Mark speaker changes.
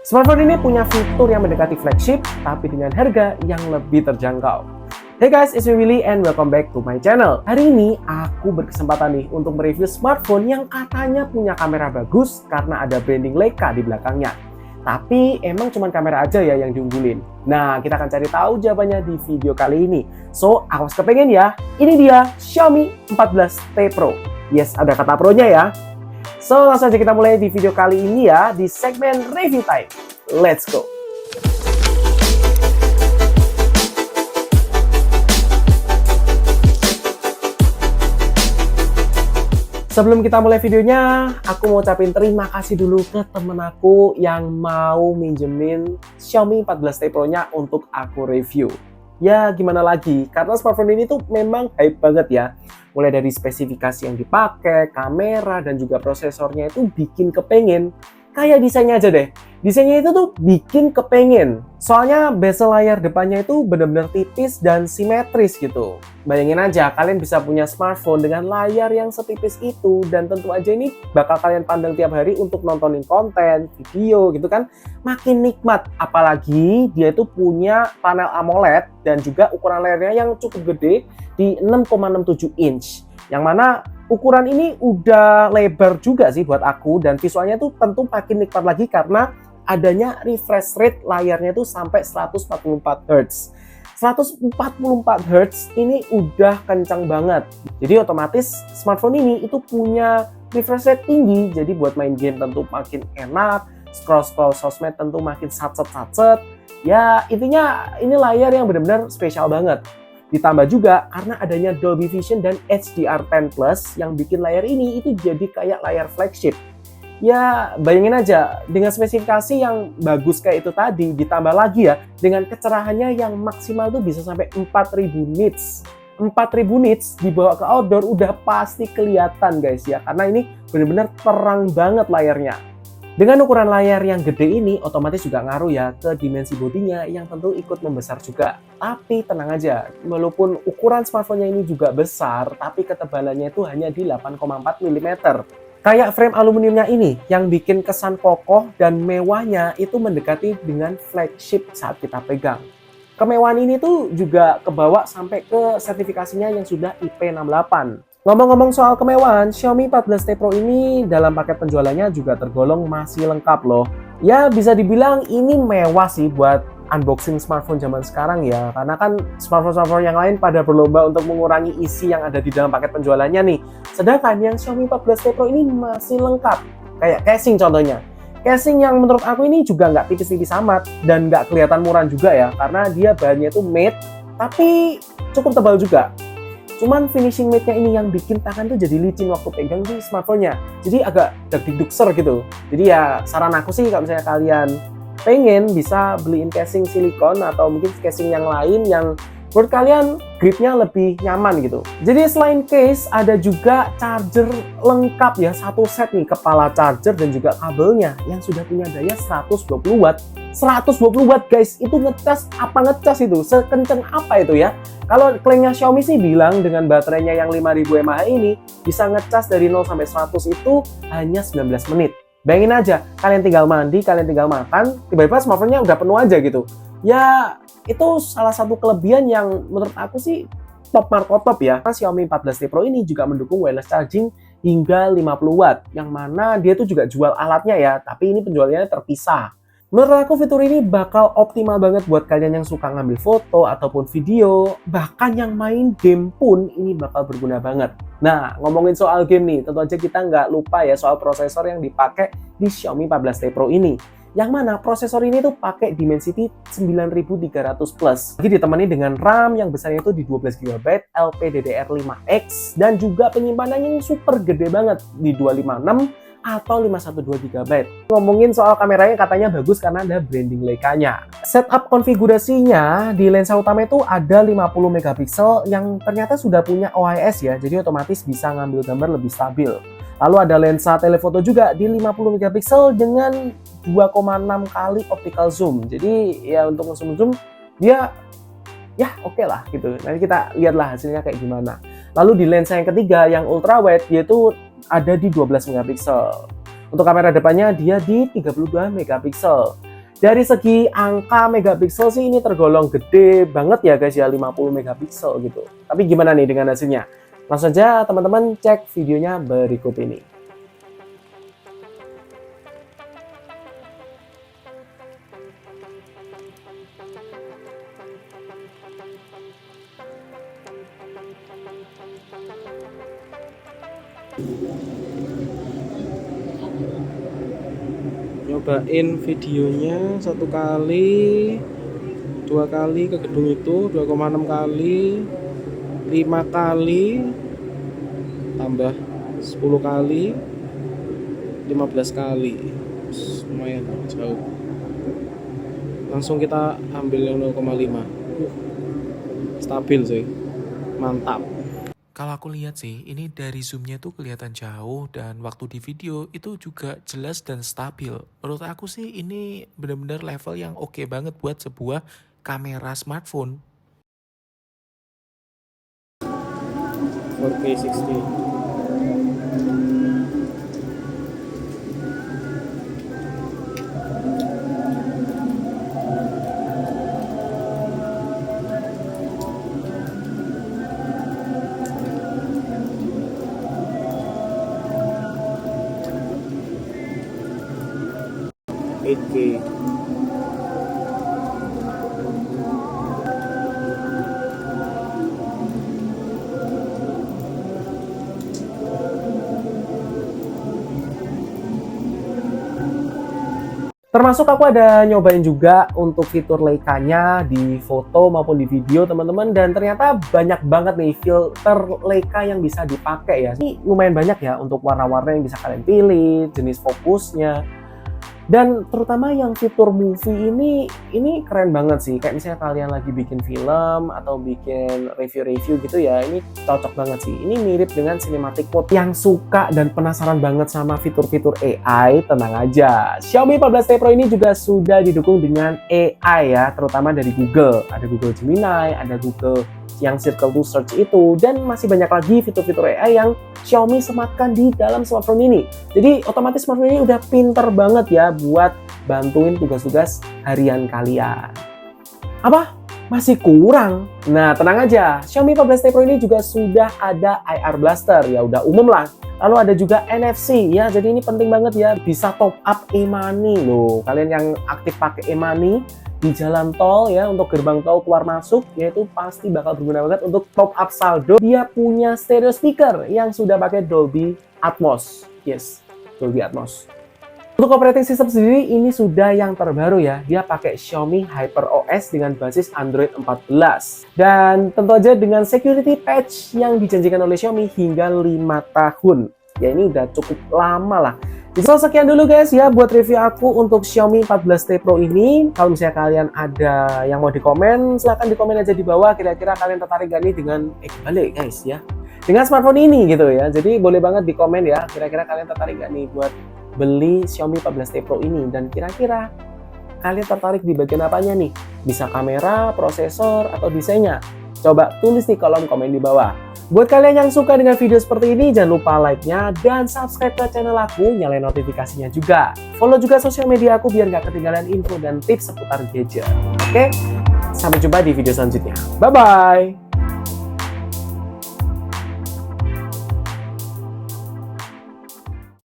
Speaker 1: Smartphone ini punya fitur yang mendekati flagship, tapi dengan harga yang lebih terjangkau. Hey guys, it's me Willy and welcome back to my channel. Hari ini aku berkesempatan nih untuk mereview smartphone yang katanya punya kamera bagus karena ada branding Leica di belakangnya. Tapi emang cuma kamera aja ya yang diunggulin. Nah, kita akan cari tahu jawabannya di video kali ini. So, awas kepengen ya. Ini dia Xiaomi 14T Pro. Yes, ada kata Pro-nya ya. So, langsung aja kita mulai di video kali ini ya, di segmen review time. Let's go! Sebelum kita mulai videonya, aku mau ucapin terima kasih dulu ke temen aku yang mau minjemin Xiaomi 14T Pro-nya untuk aku review. Ya, gimana lagi? Karena smartphone ini tuh memang hype banget ya. Mulai dari spesifikasi yang dipakai, kamera, dan juga prosesornya itu bikin kepengen. Kayak desainnya aja deh. Desainnya itu tuh bikin kepengen. Soalnya bezel layar depannya itu benar-benar tipis dan simetris gitu. Bayangin aja, kalian bisa punya smartphone dengan layar yang setipis itu. Dan tentu aja ini bakal kalian pandang tiap hari untuk nontonin konten, video gitu kan. Makin nikmat. Apalagi dia itu punya panel AMOLED dan juga ukuran layarnya yang cukup gede di 6,67 inch. Yang mana ukuran ini udah lebar juga sih buat aku, dan visualnya tuh tentu makin nikmat lagi karena adanya refresh rate layarnya tuh sampai 144 Hz. 144 Hz ini udah kencang banget. Jadi otomatis smartphone ini itu punya refresh rate tinggi, jadi buat main game tentu makin enak, scroll sosmed tentu makin satset. Ya intinya ini layar yang benar-benar spesial banget. Ditambah juga karena adanya Dolby Vision dan HDR10 Plus yang bikin layar ini itu jadi kayak layar flagship. Ya bayangin aja, dengan spesifikasi yang bagus kayak itu tadi, ditambah lagi ya dengan kecerahannya yang maksimal tuh bisa sampai 4000 nits. 4000 nits dibawa ke outdoor udah pasti kelihatan guys ya, karena ini benar-benar terang banget layarnya. Dengan ukuran layar yang gede ini, otomatis juga ngaruh ya ke dimensi bodinya yang tentu ikut membesar juga. Tapi tenang aja, walaupun ukuran smartphone-nya ini juga besar, tapi ketebalannya itu hanya di 8,4 mm. Kayak frame aluminiumnya ini, yang bikin kesan kokoh dan mewahnya itu mendekati dengan flagship saat kita pegang. Kemewahan ini tuh juga kebawa sampai ke sertifikasinya yang sudah IP68. Ngomong-ngomong soal kemewahan, Xiaomi 14T Pro ini dalam paket penjualannya juga tergolong masih lengkap loh. Ya bisa dibilang ini mewah sih buat unboxing smartphone zaman sekarang ya. Karena kan smartphone-smartphone yang lain pada berlomba untuk mengurangi isi yang ada di dalam paket penjualannya nih. Sedangkan yang Xiaomi 14T Pro ini masih lengkap. Kayak casing contohnya. Casing yang menurut aku ini juga nggak tipis-tipis amat dan nggak kelihatan murah juga ya. Karena dia bahannya itu matte tapi cukup tebal juga. Cuman finishing matte-nya ini yang bikin tangan tuh jadi licin waktu pegang di smartphone-nya. Jadi agak deg-degser gitu. Jadi ya saran aku sih kalau misalnya kalian pengen bisa beliin casing silikon atau mungkin casing yang lain yang menurut kalian gripnya lebih nyaman gitu. Jadi selain case ada juga charger lengkap ya, satu set nih, kepala charger dan juga kabelnya yang sudah punya daya 120 watt. 120 watt guys, itu ngecas apa ngecas itu? Sekenceng apa itu ya? Kalau klaimnya Xiaomi sih bilang dengan baterainya yang 5000 mAh ini bisa ngecas dari 0 sampai 100 itu hanya 19 menit. Bayangin aja, kalian tinggal mandi, kalian tinggal makan, tiba-tiba smartphone-nya udah penuh aja gitu. Ya, itu salah satu kelebihan yang menurut aku sih top marko top ya. Xiaomi 14T Pro ini juga mendukung wireless charging hingga 50 watt, yang mana dia tuh juga jual alatnya ya, tapi ini penjualannya terpisah. Menurut aku fitur ini bakal optimal banget buat kalian yang suka ngambil foto ataupun video, bahkan yang main game pun ini bakal berguna banget. Nah, ngomongin soal game nih, tentu aja kita nggak lupa ya soal prosesor yang dipakai di Xiaomi 14T Pro ini. Yang mana prosesor ini tuh pakai Dimensity 9300 Plus. Jadi ditemani dengan RAM yang besarnya itu di 12GB, LPDDR5X, dan juga penyimpanannya yang super gede banget di 256 atau 512GB. Ngomongin soal kameranya katanya bagus karena ada branding Leica-nya. Setup konfigurasinya di lensa utama itu ada 50 megapiksel yang ternyata sudah punya OIS ya, jadi otomatis bisa ngambil gambar lebih stabil. Lalu ada lensa telefoto juga di 50 megapiksel dengan 2,6 kali optical zoom. Jadi ya untuk zoom dia ya oke lah gitu. Nanti kita lihatlah hasilnya kayak gimana. Lalu di lensa yang ketiga yang ultra wide yaitu ada di 12 megapiksel. Untuk kamera depannya dia di 32 megapiksel. Dari segi angka megapiksel sih ini tergolong gede banget ya guys ya, 50 megapiksel gitu. Tapi gimana nih dengan hasilnya? Langsung saja teman-teman cek videonya berikut ini. Nyobain videonya 1 kali, 2 kali ke gedung itu 2,6 kali, 5 kali, tambah 10 kali, 15 kali. Lumayan jauh. Langsung kita ambil yang 0,5. Stabil sih. Mantap.
Speaker 2: Kalau aku lihat sih, ini dari zoomnya tuh kelihatan jauh dan waktu di video itu juga jelas dan stabil. Menurut aku sih ini benar-benar level yang oke banget buat sebuah kamera smartphone.
Speaker 1: 4K 60. K. Termasuk aku ada nyobain juga untuk fitur Leica-nya di foto maupun di video teman-teman, dan ternyata banyak banget nih filter Leica yang bisa dipakai ya. Ini lumayan banyak ya untuk warna-warna yang bisa kalian pilih, jenis fokusnya. Dan terutama yang fitur movie ini keren banget sih. Kayak misalnya kalian lagi bikin film atau bikin review-review gitu ya, ini cocok banget sih. Ini mirip dengan cinematic mode. Yang suka dan penasaran banget sama fitur-fitur AI, tenang aja. Xiaomi 14T Pro ini juga sudah didukung dengan AI ya, terutama dari Google. Ada Google Gemini, ada Google yang Circle to Search itu, dan masih banyak lagi fitur-fitur AI yang Xiaomi sematkan di dalam smartphone ini. Jadi otomatis smartphone ini udah pinter banget ya buat bantuin tugas-tugas harian kalian. Apa? Masih kurang? Nah, tenang aja, Xiaomi 14T Pro ini juga sudah ada IR Blaster, ya udah umum lah. Lalu ada juga NFC ya, jadi ini penting banget ya, bisa top up e-money loh. Kalian yang aktif pakai e-money di jalan tol ya, untuk gerbang tol keluar masuk, yaitu pasti bakal berguna banget untuk top up saldo. Dia punya stereo speaker yang sudah pakai Dolby Atmos. Yes, Dolby Atmos. Untuk operating system sendiri ini sudah yang terbaru ya. Dia pakai Xiaomi HyperOS dengan basis Android 14. Dan tentu aja dengan security patch yang dijanjikan oleh Xiaomi hingga 5 tahun. Ya ini udah cukup lama lah. So, sekian dulu guys ya buat review aku untuk Xiaomi 14T Pro ini. Kalau misalnya kalian ada yang mau dikomen, silahkan dikomen aja di bawah. Kira-kira kalian tertarik gak nih dengan balik guys ya, dengan smartphone ini gitu ya. Jadi boleh banget di komen ya, kira-kira kalian tertarik gak nih buat beli Xiaomi 14T Pro ini. Dan kira-kira kalian tertarik di bagian apanya nih? Bisa kamera, prosesor, atau desainnya? Coba tulis di kolom komen di bawah. Buat kalian yang suka dengan video seperti ini, jangan lupa like-nya dan subscribe ke channel aku, nyalain notifikasinya juga. Follow juga sosial media aku biar gak ketinggalan info dan tips seputar gadget. Oke? Sampai jumpa di video selanjutnya. Bye-bye!